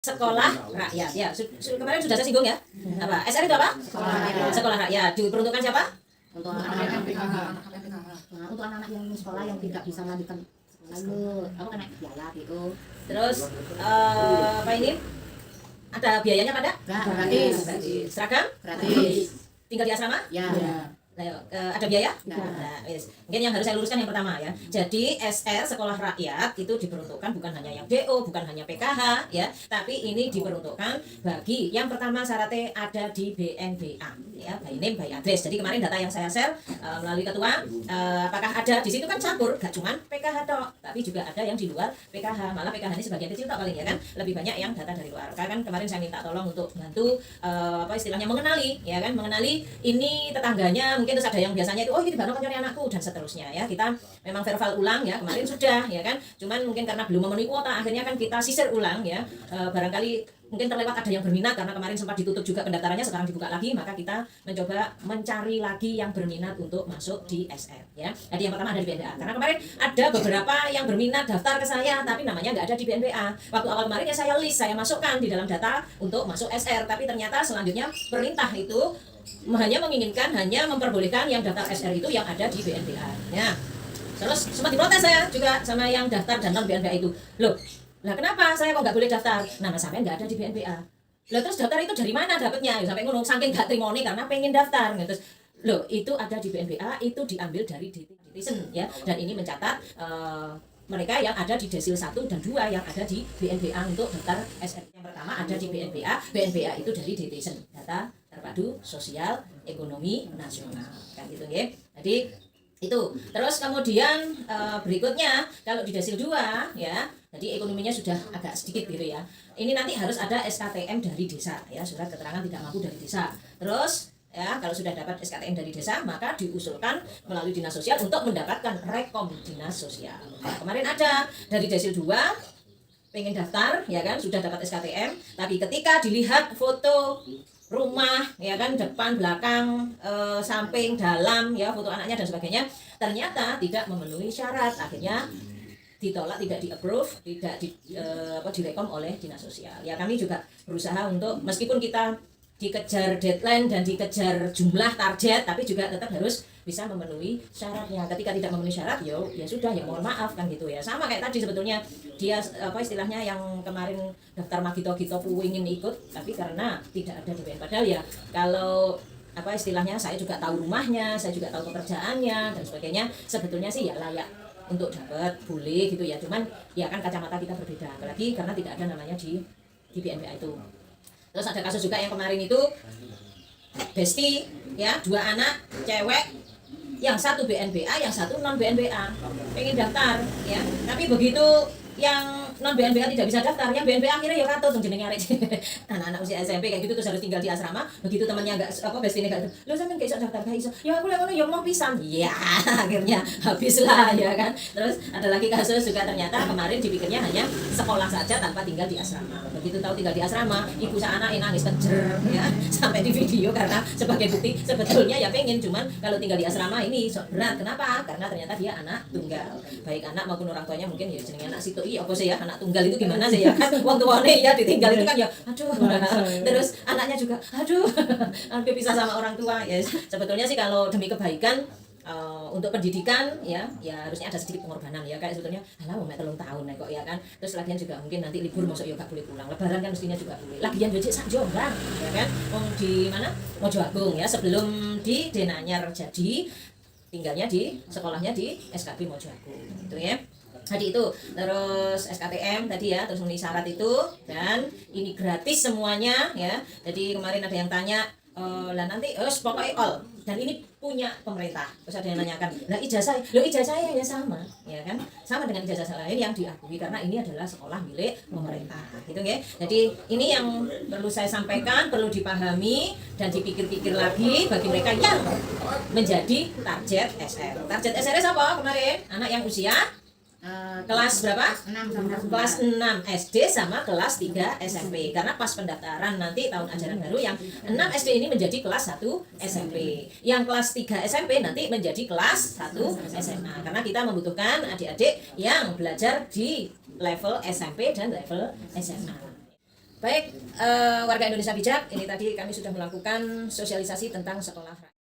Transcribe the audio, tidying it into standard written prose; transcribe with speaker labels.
Speaker 1: Sekolah rakyat ya. Kemarin sudah saya singgung ya. Apa? SR itu apa? Sekolah rakyat. Diperuntukkan siapa?
Speaker 2: Untuk anak-anak PKH. Untuk anak-anak yang sekolah yang tidak bisa melanjutkan lalu apa kena biaya gitu.
Speaker 1: Terus apa ini? Ada biayanya pada?
Speaker 2: Gratis.
Speaker 1: Seragam?
Speaker 2: Gratis.
Speaker 1: Tinggal di asrama?
Speaker 2: Ya.
Speaker 1: Ayo, ada biaya?
Speaker 2: Ya.
Speaker 1: Nah, mungkin yang harus saya luruskan yang pertama ya. Jadi SR sekolah rakyat itu diperuntukkan bukan hanya yang DO, bukan hanya PKH ya, tapi ini diperuntukkan bagi yang pertama syaratnya ada di BNBA ya, by name by address. Jadi kemarin data yang saya share melalui ketua, apakah ada di situ kan campur, gak cuman PKH tok, tapi juga ada yang di luar PKH. Malah PKH ini sebagian kecil tok paling ya kan, lebih banyak yang data dari luar. Kan kemarin saya minta tolong untuk bantu apa istilahnya mengenali ya kan, mengenali ini tetangganya. Mungkin terus ada yang biasanya itu, oh ini di Bandung kan cari anakku dan seterusnya ya. Kita memang verbal ulang ya, kemarin sudah ya kan, cuman mungkin karena belum memenuhi kuota akhirnya kan kita sisir ulang ya. Barangkali mungkin terlewat ada yang berminat karena kemarin sempat ditutup juga pendaftarannya, sekarang dibuka lagi, maka kita mencoba mencari lagi yang berminat untuk masuk di SR ya. Jadi yang pertama ada di BNBA, karena kemarin ada beberapa yang berminat daftar ke saya tapi namanya nggak ada di BNBA. Waktu awal kemarin ya saya list, saya masukkan di dalam data untuk masuk SR, tapi ternyata selanjutnya perintah itu hanya menginginkan, hanya memperbolehkan yang daftar SR itu yang ada di BNBA ya. Terus sempat diprotes saya juga sama yang daftar dan non BNBA itu, loh lah kenapa saya kok nggak boleh daftar, nama saya nggak ada di BNBA. Loh terus daftar itu dari mana dapatnya, sampai ngomong saking nggak terimoni karena pengen daftar. Terus loh itu ada di BNBA, itu diambil dari Detizen ya, dan ini mencatat mereka yang ada di desil 1 dan 2 yang ada di BNBA untuk daftar SR. Yang pertama ada di BNBA, BNBA itu dari Detizen, data terpadu sosial ekonomi nasional kan gitu ya. Jadi itu. Terus kemudian berikutnya kalau di desil 2 ya, jadi ekonominya sudah agak sedikit gitu ya. Ini nanti harus ada SKTM dari desa ya, surat keterangan tidak mampu dari desa. Terus ya, kalau sudah dapat SKTM dari desa maka diusulkan melalui dinas sosial untuk mendapatkan rekom dinas sosial. Nah, kemarin ada dari desil 2 pengen daftar ya kan, sudah dapat SKTM, tapi ketika dilihat foto rumah ya kan, depan belakang samping dalam ya, foto anaknya dan sebagainya, ternyata tidak memenuhi syarat, akhirnya ditolak, tidak di-approve, tidak direkom oleh dinas sosial. Ya kami juga berusaha untuk, meskipun kita dikejar deadline dan dikejar jumlah target, tapi juga tetap harus bisa memenuhi syaratnya. Ketika tidak memenuhi syarat, ya sudah, ya mohon maaf kan gitu ya. Sama kayak tadi sebetulnya dia apa istilahnya yang kemarin daftar Magito-Gito ingin ikut, tapi karena tidak ada di BN. Padahal ya kalau apa istilahnya saya juga tahu rumahnya, saya juga tahu pekerjaannya dan sebagainya, sebetulnya sih ya layak untuk dapat, boleh gitu ya. Cuman ya kan kacamata kita berbeda, apalagi karena tidak ada namanya di BNBA itu. Terus ada kasus juga yang kemarin itu Besti ya, 2 anak cewek, yang satu BNBA, yang satu non BNBA, pengen daftar ya, tapi begitu yang non BNBA tidak bisa daftar, yang BNBA akhirnya ya katut jenenge arek anak-anak usia SMP kayak gitu, terus harus tinggal di asrama. Begitu temannya enggak apa Besti enggak, lo sampean enggak bisa daftar, enggak iso, ya aku lek ngono ya mau pisan ya. Akhirnya habislah ya kan. Terus ada lagi kasus juga, ternyata kemarin dipikirnya hanya sekolah saja tanpa tinggal di asrama. Begitu tahu tinggal di asrama, ibu anak nangis kejer ya, sampai di video, karena sebagai bukti sebetulnya ya pengen, cuman kalau tinggal di asrama ini berat. Kenapa? Karena ternyata dia anak tunggal, baik anak maupun orang tuanya mungkin ya jenenge anak situ. Iya apa sih ya, anak tunggal itu gimana sih ya kan, wong tuane ya ditinggal itu kan ya aduh. Terus anaknya juga aduh hampir pisah sama orang tua ya. Sebetulnya sih kalau demi kebaikan untuk pendidikan ya harusnya ada sedikit pengorbanan ya, kayak sebetulnya alah mau 3 tahun kok ya kan. Terus lagian juga mungkin nanti libur masuk ya gak boleh pulang, lebaran kan mestinya juga boleh. Lagian becik sak Jombang ya kan, di mana Mojoagung ya, sebelum di Denanyar, jadi tinggalnya di sekolahnya di SKB Mojoagung gitu ya. Tadi itu, terus SKTM tadi ya, terus memenuhi syarat itu, dan ini gratis semuanya ya. Jadi kemarin ada yang tanya, lah nanti pokoknya all, dan ini punya pemerintah. Terus ada yang nanyakan, lah ijazah, lo ijazahnya ya sama ya kan, sama dengan ijazah lain yang diakui karena ini adalah sekolah milik pemerintah gitu ya. Jadi ini yang perlu saya sampaikan, perlu dipahami dan dipikir-pikir lagi bagi mereka yang menjadi target SR. Target SR apa kemarin? Anak yang usia kelas berapa?
Speaker 2: 6
Speaker 1: kelas 6 SD sama kelas 3 SMP. Karena pas pendaftaran nanti tahun ajaran baru yang 6 SD ini menjadi kelas 1 SMP. Yang kelas 3 SMP nanti menjadi kelas 1 SMA. Karena kita membutuhkan adik-adik yang belajar di level SMP dan level SMA. Baik, warga Indonesia bijak, ini tadi kami sudah melakukan sosialisasi tentang sekolah rakyat.